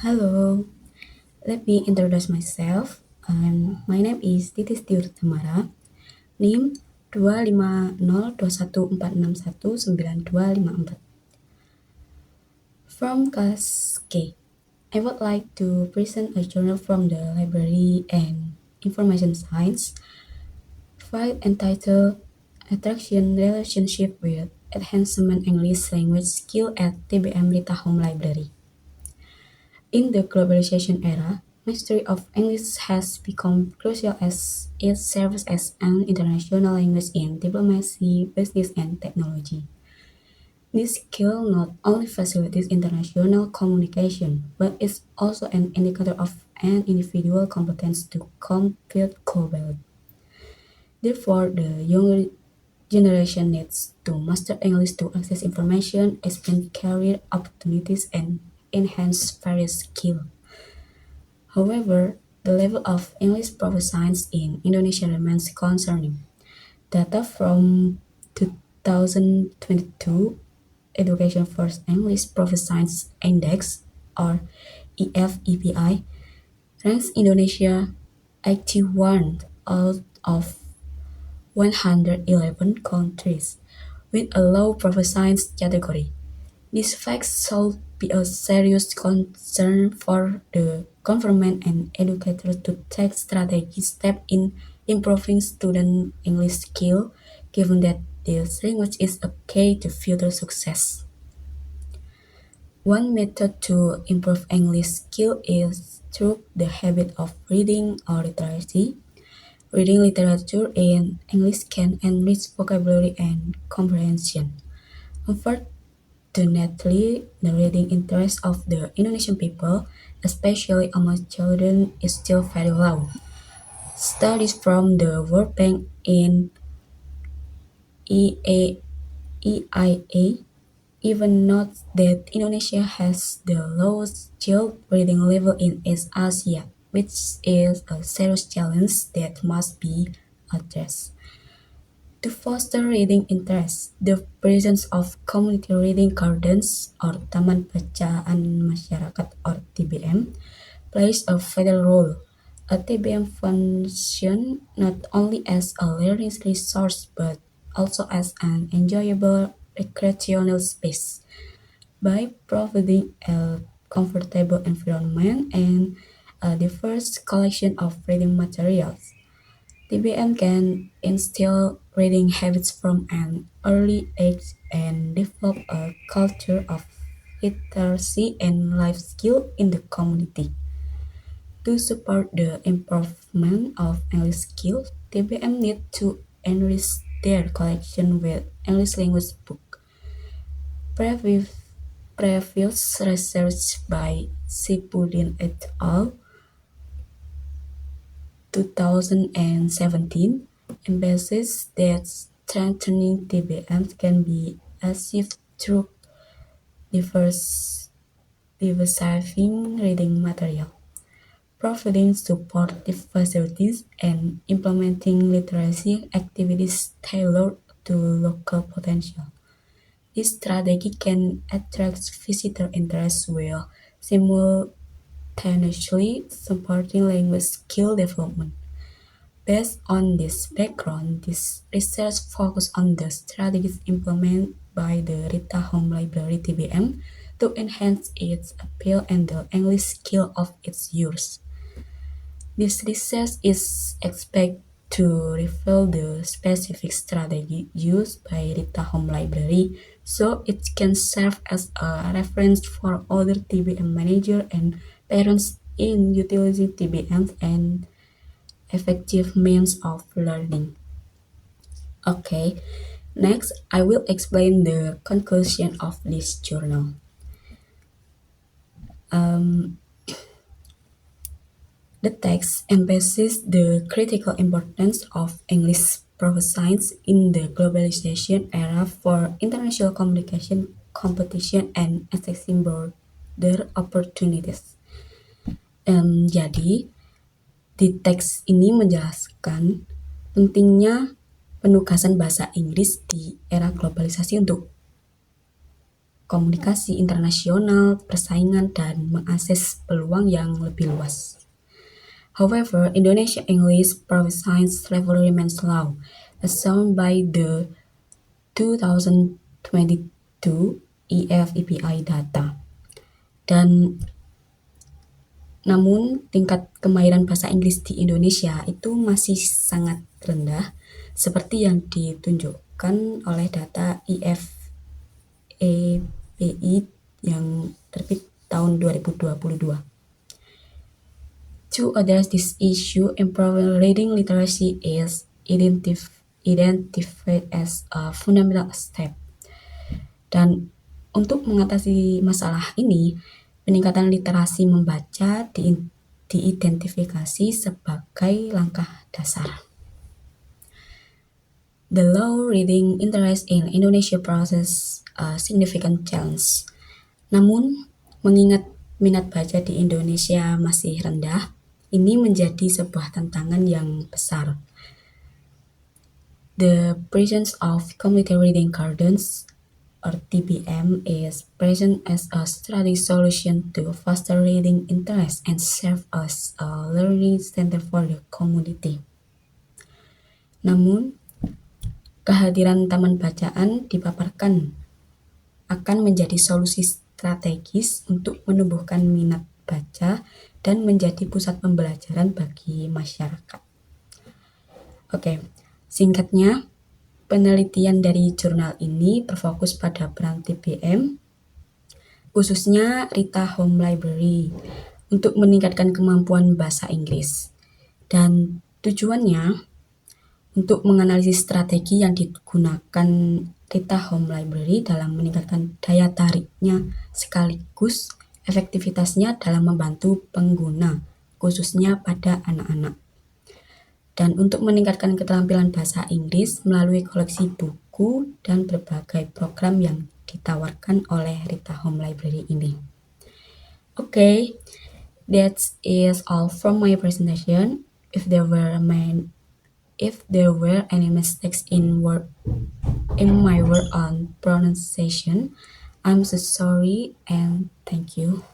Hello, let me introduce myself. My name is Titis Tiur Tamara, NIM 25021461924. From class K, I would like to present a journal from the Library and Information Science file entitled Attraction Relationship with Enhancement English Language Skill at TBM Rita Home Library. In the globalization era, mastery of English has become crucial as it serves as an international language in diplomacy, business, and technology. This skill not only facilitates international communication, but is also an indicator of an individual competence to compete globally. Therefore, the younger generation needs to master English to access information, expand career opportunities, and enhance various skills. However, the level of English proficiency in Indonesia remains concerning. Data from 2022 Education First English Proficiency Index or EFEPI ranks Indonesia 81 out of 111 countries with a low proficiency category. These facts should be a serious concern for the government and educators to take strategic steps in improving student English skill, given that this language is a key to future success. One method to improve English skill is through the habit of reading or literacy. Reading literature in English can enrich vocabulary and comprehension. Unfortunately, the reading interest of the Indonesian people, especially among children, is still very low. Studies from the World Bank in EIA even note that Indonesia has the lowest child reading level in East Asia, which is a serious challenge that must be addressed. To foster reading interest, the presence of community reading gardens or Taman Bacaan Masyarakat or TBM plays a vital role. A TBM functions not only as a learning resource but also as an enjoyable recreational space. By providing a comfortable environment and a diverse collection of reading materials, TBM can instill reading habits from an early age and develop a culture of literacy and life skill in the community. To support the improvement of English skills, TBM need to enrich their collection with English language book. Previous, previous research by Sipudin et al. 2017 emphasizes that strengthening TBMs can be achieved through diversifying reading material, providing supportive facilities, and implementing literacy activities tailored to local potential. This strategy can attract visitor interest while simultaneously supporting language skill development. Based on this background, this research focused on the strategies implemented by the Rita Home Library TBM to enhance its appeal and the English skill of its users. This research is expected to reveal the specific strategy used by Rita Home Library so it can serve as a reference for other TBM managers and parents in utilizing TBMs and effective means of learning. Okay, next I will explain the conclusion of this journal. Um, the text emphasizes the critical importance of English proficiency in the globalization era for international communication, competition, and accessing broader opportunities. Jadi, di teks ini menjelaskan pentingnya penugasan bahasa Inggris di era globalisasi untuk komunikasi internasional, persaingan, dan mengakses peluang yang lebih luas. However, Indonesia English proficiency level remains low, as shown by the 2022 EFEPI data. Dan namun tingkat kemahiran bahasa Inggris di Indonesia itu masih sangat rendah, seperti yang ditunjukkan oleh data IFEPI yang terbit tahun 2022. To address this issue, improving reading literacy is identified as a fundamental step. Dan untuk mengatasi masalah ini, peningkatan literasi membaca diidentifikasi sebagai langkah dasar. The low reading interest in Indonesia poses a significant challenge. Namun, mengingat minat baca di Indonesia masih rendah, ini menjadi sebuah tantangan yang besar. The presence of community reading gardens or TBM is present as a strategic solution to foster reading interest and serve as a learning center for the community. Namun, kehadiran taman bacaan dipaparkan akan menjadi solusi strategis untuk menumbuhkan minat baca dan menjadi pusat pembelajaran bagi masyarakat. Oke, singkatnya, penelitian dari jurnal ini berfokus pada peran TBM, khususnya Rita Home Library, untuk meningkatkan kemampuan bahasa Inggris. Dan tujuannya untuk menganalisis strategi yang digunakan Rita Home Library dalam meningkatkan daya tariknya sekaligus efektivitasnya dalam membantu pengguna, khususnya pada anak-anak. Dan untuk meningkatkan keterampilan bahasa Inggris melalui koleksi buku dan berbagai program yang ditawarkan oleh Rita Home Library ini. Okay, that is all from my presentation. If there were any mistakes in my word on pronunciation, I'm so sorry and thank you.